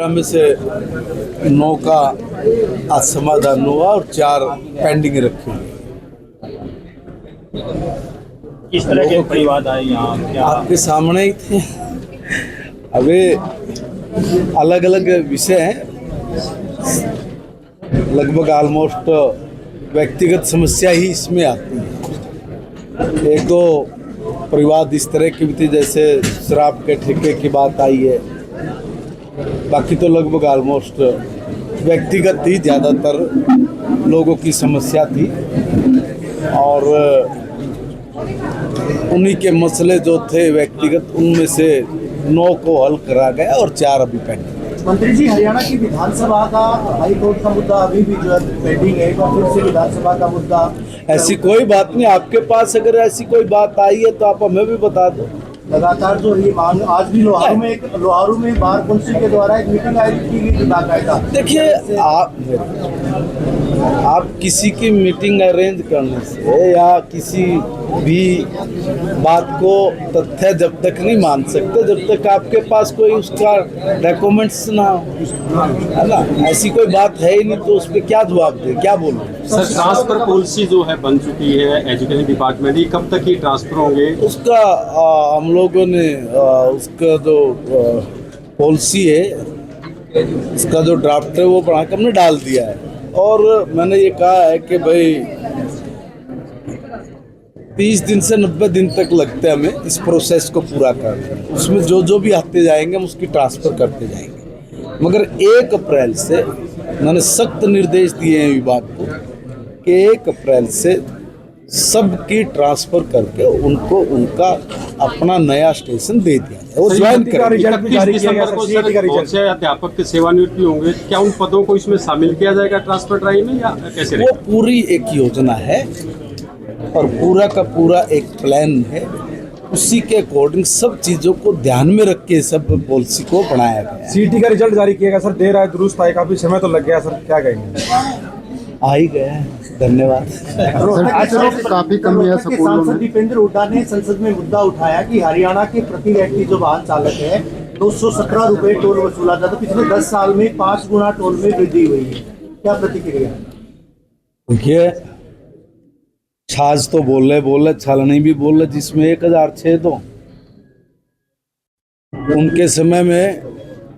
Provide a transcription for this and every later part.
में से 9 का आज समाधान हुआ और 4 पेंडिंग रखी हुई। किस तरह के परिवार आए यहाँ, क्या आपके सामने ही थे। अभी अलग अलग विषय हैं, लगभग ऑलमोस्ट व्यक्तिगत समस्या ही इसमें आती है। एक तो परिवार इस तरह की भी थी, जैसे शराब के ठेके की बात आई है, बाकी तो लगभग ऑलमोस्ट व्यक्तिगत ही ज़्यादातर लोगों की समस्या थी और उन्हीं के मसले जो थे व्यक्तिगत, उनमें से 9 को हल करा गया और 4 अभी पेंडिंग। मंत्री जी, हरियाणा की विधानसभा का हाई कोर्ट का मुद्दा अभी भी जो है पेंडिंग है, और फिर से विधानसभा का मुद्दा। ऐसी कोई बात नहीं, आपके पास अगर ऐसी कोई बात आई है तो आप हमें भी बता दो। लगातार जो ये मांग, आज भी लोहारू में बार काउंसिल के द्वारा एक मीटिंग आयोजित की गई बाकायदा। देखिए, आप किसी की मीटिंग अरेंज करने से या किसी भी बात को तथ्य जब तक नहीं मान सकते जब तक आपके पास कोई उसका डॉक्यूमेंट्स ना हो, है ना। ऐसी कोई बात है ही नहीं तो उस पर क्या जवाब दे, क्या बोलूं। सर, ट्रांसफर पॉलिसी जो है बन चुकी है एजुकेशन डिपार्टमेंट, ये कब तक ये ट्रांसफर होंगे? उसका हम लोगों ने उसका जो पॉलिसी है, उसका जो ड्राफ्ट है वो बना कर हमने डाल दिया है और मैंने ये कहा है कि भाई 30 दिन से 90 दिन तक लगते हैं हमें इस प्रोसेस को पूरा करने। उसमें जो भी आते जाएंगे हम उसकी ट्रांसफ़र करते जाएंगे, मगर 1 अप्रैल से मैंने सख्त निर्देश दिए हैं विभाग को कि 1 अप्रैल से सबकी ट्रांसफ़र करके उनको उनका अपना नया स्टेशन दे दिया जाए, वो ज्वाइन करें। बहुत से अध्यापक के सेवानिवृत्ति होंगे, क्या उन पदों को इसमें शामिल किया जाएगा ट्रांसफर ड्राइव में या कैसे? वो पूरी एक योजना है और पूरा का पूरा एक प्लान है, उसी के अकॉर्डिंग सब चीज़ों को ध्यान में रख के सब पॉलिसी को बनाया गया। सीटी का रिजल्ट जारी किया गया सर, देर आए दुरुस्त आए, काफी समय तो लग गया सर, क्या कहेंगे? आ ही गया है, धन्यवाद। काफी कमी है। सांसद दीपेंद्र हुड्डा ने संसद में मुद्दा उठाया कि हरियाणा के प्रति व्यक्ति जो वाहन चालक है 217 रुपए टोल वसूला जाता, पिछले 10 साल में 5 गुना टोल में वृद्धि हुई है, क्या प्रतिक्रिया? देखिए, छाछ तो बोले छलनी भी बोले, जिसमें 1006 तो उनके समय में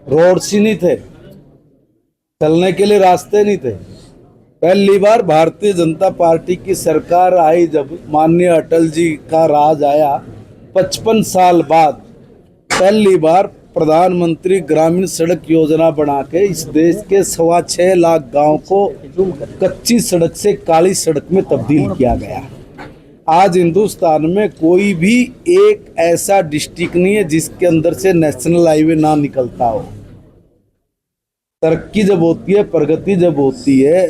रोड्स ही नहीं थे, चलने के लिए रास्ते नहीं थे। पहली बार भारतीय जनता पार्टी की सरकार आई, जब माननीय अटल जी का राज आया 55 साल बाद पहली बार प्रधानमंत्री ग्रामीण सड़क योजना बना के इस देश के 6.25 लाख गांव को कच्ची सड़क से काली सड़क में तब्दील किया गया। आज हिंदुस्तान में कोई भी एक ऐसा डिस्ट्रिक्ट नहीं है जिसके अंदर से नेशनल हाईवे ना निकलता हो। तरक्की जब होती है, प्रगति जब होती है,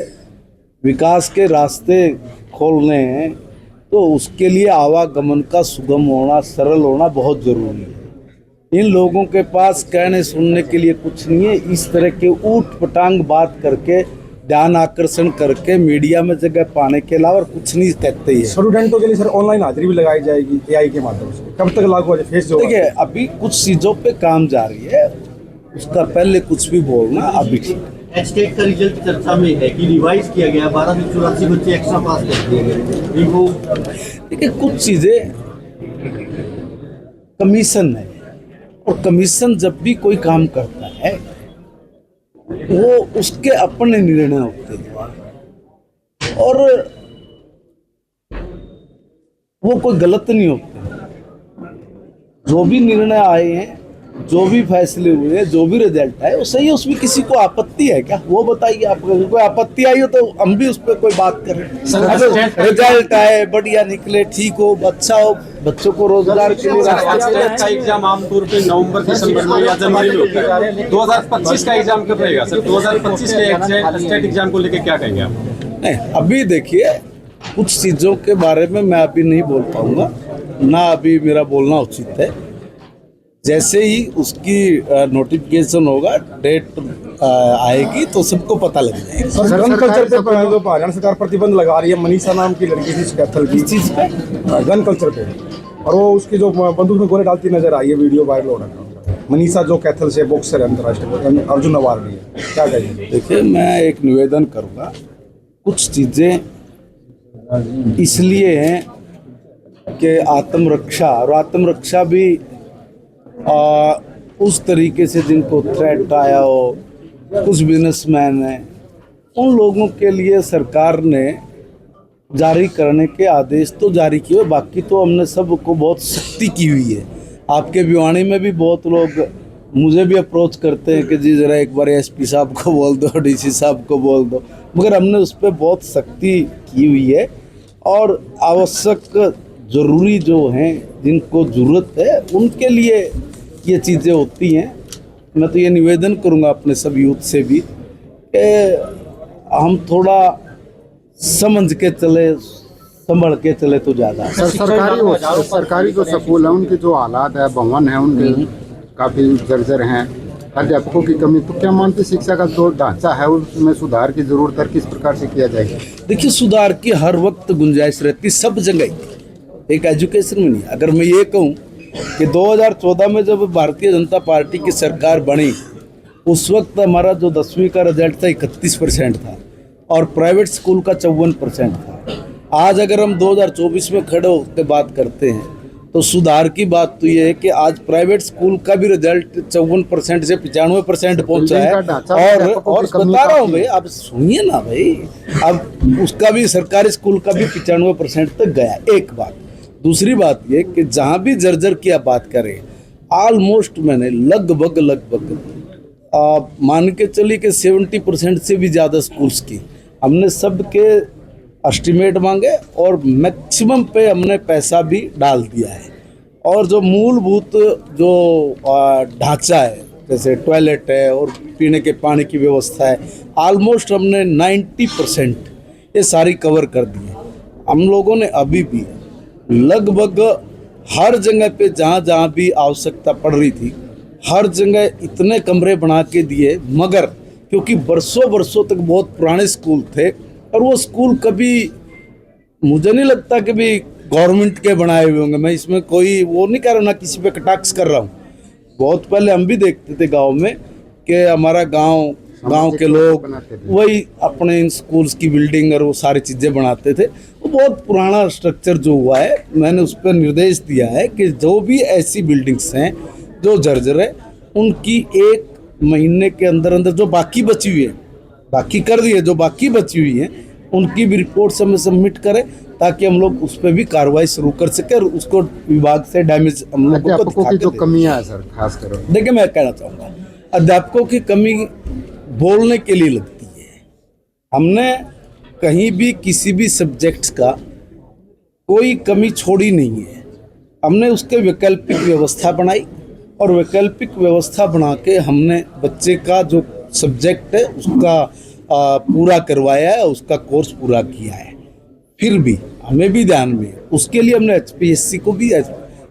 विकास के रास्ते खोलने हैं तो उसके लिए आवागमन का सुगम होना, सरल होना बहुत ज़रूरी है। इन लोगों के पास कहने सुनने के लिए कुछ नहीं है, इस तरह के ऊट पटांग बात करके ध्यान आकर्षण करके मीडिया में जगह पाने के अलावा कुछ नहीं कहते ही है। स्टूडेंटों के लिए सर ऑनलाइन हाजिरी भी लगाई जाएगी एआई के माध्यम से, कब तक लागू हो जाए फेस? जो देखिए, अभी कुछ चीज़ों पे काम जारी है, उसका पहले कुछ भी बोलना अभी ठीक। एचटेट का रिजल्ट चर्चा में है कि रिवाइज किया गया, 1284 बच्चे एक्स्ट्रा पास कर दिए गए। वो देखिए, कुछ चीज़ें कमीशन है और कमीशन जब भी कोई काम करता है वो उसके अपने निर्णय होते हैं और वो कोई गलत नहीं होते। जो भी निर्णय आए हैं, जो भी फैसले हुए हैं, जो भी रिजल्ट है वो सही है, उसमें किसी को आपत्ति है क्या? वो बताइए। आपको कोई आपत्ति आई हो तो हम भी उस पर कोई बात करें। रिजल्ट आए, बढ़िया निकले, ठीक हो, अच्छा हो, बच्चों को रोजगार के लिए का एग्जाम आमतौर पे नवंबर दिसंबर में या जनवरी में होता है। 2025 का एग्जाम कब रहेगा सर? 2025 के स्टेट एग्जाम को लेकर क्या कहेंगे आप? नहीं, अभी देखिए, कुछ चीज़ों के बारे में मैं अभी नहीं बोल पाऊंगा, ना अभी मेरा बोलना उचित है। जैसे ही उसकी नोटिफिकेशन होगा, डेट आएगी तो सबको पता लग जाएगा। सर, गन कल्चर पे हरियाणा सरकार प्रतिबंध लगा रही है, मनीषा नाम की लड़की थी कैथल की, चीज़ पे गन कल्चर पे, और वो उसकी जो बंदूक में गोले डालती नजर आई है, वीडियो वायरल हो रहा है। मनीषा जो कैथल से बॉक्सर है अंतर्राष्ट्रीय अर्जुन अवार्ड भी है, क्या कहेंगे? देखिए, मैं एक निवेदन करूँगा, कुछ चीज़ें इसलिए हैं कि आत्मरक्षा, और आत्मरक्षा भी उस तरीके से जिनको थ्रेट आया हो, कुछ बिजनेसमैन हैं, उन लोगों के लिए सरकार ने जारी करने के आदेश तो जारी किए, बाकी तो हमने सबको बहुत सख्ती की हुई है। आपके भिवानी में भी बहुत लोग मुझे भी अप्रोच करते हैं कि जी ज़रा एक बार एसपी साहब को बोल दो, डीसी साहब को बोल दो, मगर हमने उस पर बहुत सख्ती की हुई है और आवश्यक ज़रूरी जो हैं, जिनको ज़रूरत है, उनके लिए ये चीज़ें होती हैं। मैं तो ये निवेदन करूँगा अपने सब यूथ से भी कि हम थोड़ा समझ के चले, संभल के चले तो ज़्यादा। सरकारी जो स्कूल है उनके जो हालात है, भवन है उनके काफ़ी जर्जर हैं, अध्यापकों की कमी, तो क्या मानते शिक्षा का जो ढांचा है उसमें सुधार की जरूरत है, किस प्रकार से किया जाएगा? देखिए, सुधार की हर वक्त गुंजाइश रहती, सब जगह, एक एजुकेशन में नहीं। अगर मैं ये कहूँ कि 2014 में जब भारतीय जनता पार्टी की सरकार बनी, उस वक्त हमारा जो 10वीं का रिजल्ट था 31% था और प्राइवेट स्कूल का 54% था। आज अगर हम 2024 में खड़े होकर बात करते हैं तो सुधार की बात तो ये है कि आज प्राइवेट स्कूल का भी रिजल्ट 54% से 95% पहुंचा है। और बता रहा हूँ भाई, आप सुनिए ना भाई, अब उसका भी सरकारी स्कूल का भी 95% तक गया। एक बात। दूसरी बात ये कि जहाँ भी जर्जर की आप बात करें, ऑलमोस्ट मैंने लगभग मान के चली कि 70% से भी ज़्यादा स्कूल्स की हमने सबके एस्टिमेट मांगे और मैक्सिमम पे हमने पैसा भी डाल दिया है। और जो मूलभूत जो ढांचा है, जैसे टॉयलेट है और पीने के पानी की व्यवस्था है, ऑलमोस्ट हमने 90% ये सारी कवर कर दी है। हम लोगों ने अभी भी लगभग हर जगह पे जहाँ भी आवश्यकता पड़ रही थी, हर जगह इतने कमरे बना के दिए, मगर क्योंकि बरसों तक बहुत पुराने स्कूल थे और वो स्कूल कभी, मुझे नहीं लगता कि भी गवर्नमेंट के बनाए हुए होंगे। मैं इसमें कोई वो नहीं कर रहा, ना किसी पे कटाक्ष कर रहा हूँ। बहुत पहले हम भी देखते थे गांव में कि हमारा गांव के लोग वही अपने इन स्कूल्स की बिल्डिंग और वो सारी चीज़ें बनाते थे। वो बहुत पुराना स्ट्रक्चर जो हुआ है, मैंने उस पर निर्देश दिया है कि जो भी ऐसी बिल्डिंग्स हैं जो जर्जर है, उनकी 1 महीने के अंदर जो बाकी बची हुई है, बाकी कर दिए, जो बाकी बची हुई है उनकी भी रिपोर्ट हमें सबमिट करें ताकि हम लोग उस पर भी कार्रवाई शुरू कर सके और उसको विभाग से डैमेज हम लोग को अध्यापकों की जो कमियां है सर, खास कर देखिए, मैं कहना चाहूँगा, अध्यापकों की कमी बोलने के लिए लगती है। हमने कहीं भी किसी भी सब्जेक्ट्स का कोई कमी छोड़ी नहीं है। हमने उसके वैकल्पिक व्यवस्था बनाई और वैकल्पिक व्यवस्था बना के हमने बच्चे का जो सब्जेक्ट है उसका पूरा करवाया है, उसका कोर्स पूरा किया है। फिर भी हमें भी ध्यान में, उसके लिए हमने HPSC को भी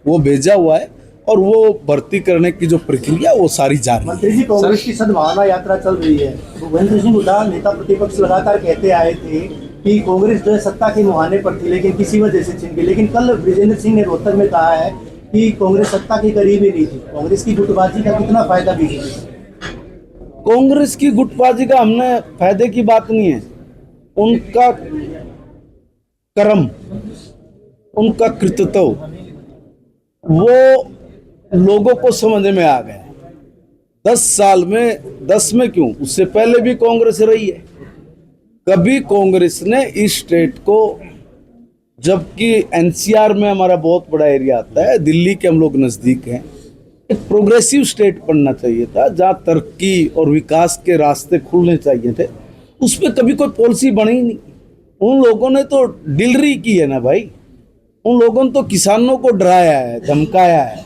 वो भेजा हुआ है और वो भर्ती करने की जो प्रक्रिया वो सारी जारी है। मंत्री जी, कांग्रेस की सद्भावना यात्रा चल रही है। भूपेंद्र सिंह हुड्डा नेता प्रतिपक्ष लगातार कहते आए थे कि कांग्रेस जो है सत्ता के मुहाने पर थी, लेकिन किसी वजह से छिन गई। लेकिन कल ब्रिजेंद्र सिंह ने रोहतक में कहा है कि कांग्रेस सत्ता के करीब ही नहीं थी। कांग्रेस की गुटबाजी का कितना फायदा बीजेपी को? कांग्रेस की गुटबाजी का हमने फायदे की बात नहीं है, उनका कर्म, उनका कृतित्व वो लोगों को समझ में आ गया। 10 साल में, 10 में क्यों, उससे पहले भी कांग्रेस रही है। कभी कांग्रेस ने इस स्टेट को, जबकि NCR में हमारा बहुत बड़ा एरिया आता है, दिल्ली के हम लोग नज़दीक हैं, एक प्रोग्रेसिव स्टेट बनना चाहिए था जहाँ तरक्की और विकास के रास्ते खुलने चाहिए थे। उस पर कभी कोई पॉलिसी बनी ही नहीं। उन लोगों ने तो डिलरी की है ना भाई, उन लोगों ने तो किसानों को डराया है, धमकाया है,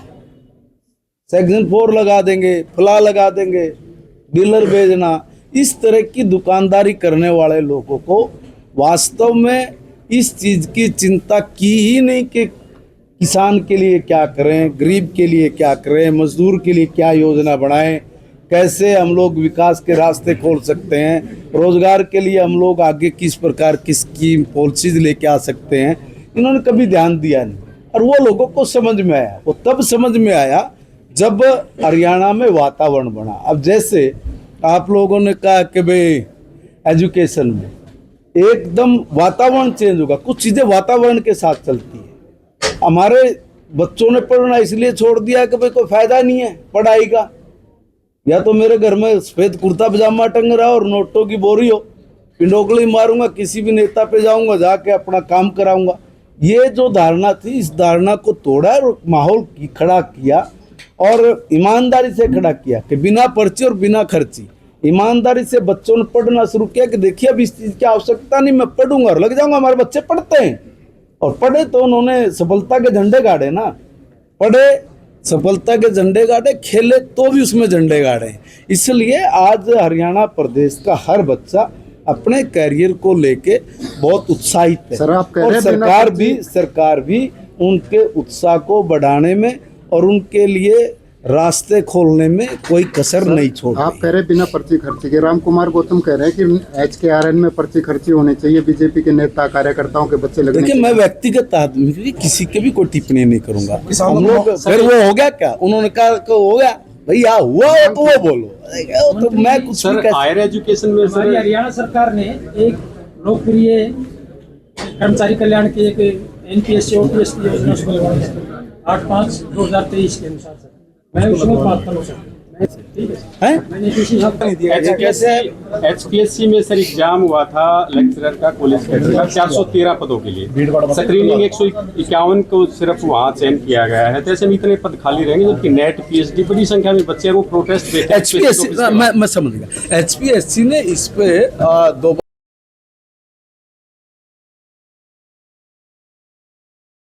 सेक्शन 4 लगा देंगे, फला लगा देंगे, डीलर भेजना, इस तरह की दुकानदारी करने वाले लोगों को वास्तव में इस चीज़ की चिंता की ही नहीं कि किसान के लिए क्या करें, गरीब के लिए क्या करें, मजदूर के लिए क्या योजना बनाएं, कैसे हम लोग विकास के रास्ते खोल सकते हैं, रोजगार के लिए हम लोग आगे किस प्रकार की स्कीम पॉलिसीज लेके आ सकते हैं। इन्होंने कभी ध्यान दिया नहीं और वो लोगों को समझ में आया। वो तब समझ में आया जब हरियाणा में वातावरण बना, अब जैसे आप लोगों ने कहा कि भाई एजुकेशन में एकदम वातावरण चेंज होगा, कुछ चीज़ें वातावरण के साथ चलती है। हमारे बच्चों ने पढ़ना इसलिए छोड़ दिया कि भाई कोई फायदा नहीं है पढ़ाई का, या तो मेरे घर में सफेद कुर्ता पजामा टंग रहा और नोटों की बोरी हो, पिंडोकली मारूंगा, किसी भी नेता पे जाऊंगा, जाके अपना काम कराऊंगा। ये जो धारणा थी, इस धारणा को तोड़ा और माहौल खड़ा किया और ईमानदारी से खड़ा किया कि बिना पर्ची और बिना खर्ची ईमानदारी से बच्चों ने पढ़ना शुरू किया कि देखिए अब इस चीज़ की आवश्यकता नहीं, मैं पढ़ूंगा और लग जाऊंगा। हमारे बच्चे पढ़ते हैं और पढ़े तो उन्होंने सफलता के झंडे गाड़े ना, पढ़े सफलता के झंडे गाड़े, खेले तो भी उसमें झंडे गाड़े। इसलिए आज हरियाणा प्रदेश का हर बच्चा अपने करियर को लेके बहुत उत्साहित है। सर, आप कह और रहे हैं सरकार भी उनके उत्साह को बढ़ाने में और उनके लिए रास्ते खोलने में कोई कसर नहीं छोड़ आप कह रहे बिना पर्ची खर्ची के, राम कुमार गौतम कह रहे हैं कि HKRN में पर्ची खर्ची होनी चाहिए, बीजेपी के नेता कार्यकर्ताओं के बच्चे लगने। देखिए, मैं व्यक्तिगत आदमी भी किसी के भी कोई टिप्पणी नहीं करूंगा। हम लोग फिर वो हो गया क्या, उन्होंने कहा कि हो गया भैया, हुआ हो तो वो बोलो, तो मैं कुछ सर हायर एजुकेशन में हमारी हरियाणा सरकार ने एक लोकप्रिय कर्मचारी कल्याण की एक NPS OPS की योजना शुरू करवाई है 8/5/2023 के अनुसार। सर मैं उसमें बात करूँ सर, ठीक है, मैंने किसी हद तक HPSC में सर एग्जाम हुआ था लेक्चरर का, कॉलेज का 413 पदों के लिए, स्क्रीनिंग 151 को सिर्फ वहाँ चयन किया गया है। तो ऐसे में इतने पद खाली रहेंगे, जबकि नेट PhD बड़ी संख्या में बच्चे वो प्रोटेस्ट HPSC मैं समझ गया। HPSC ने इस पे 2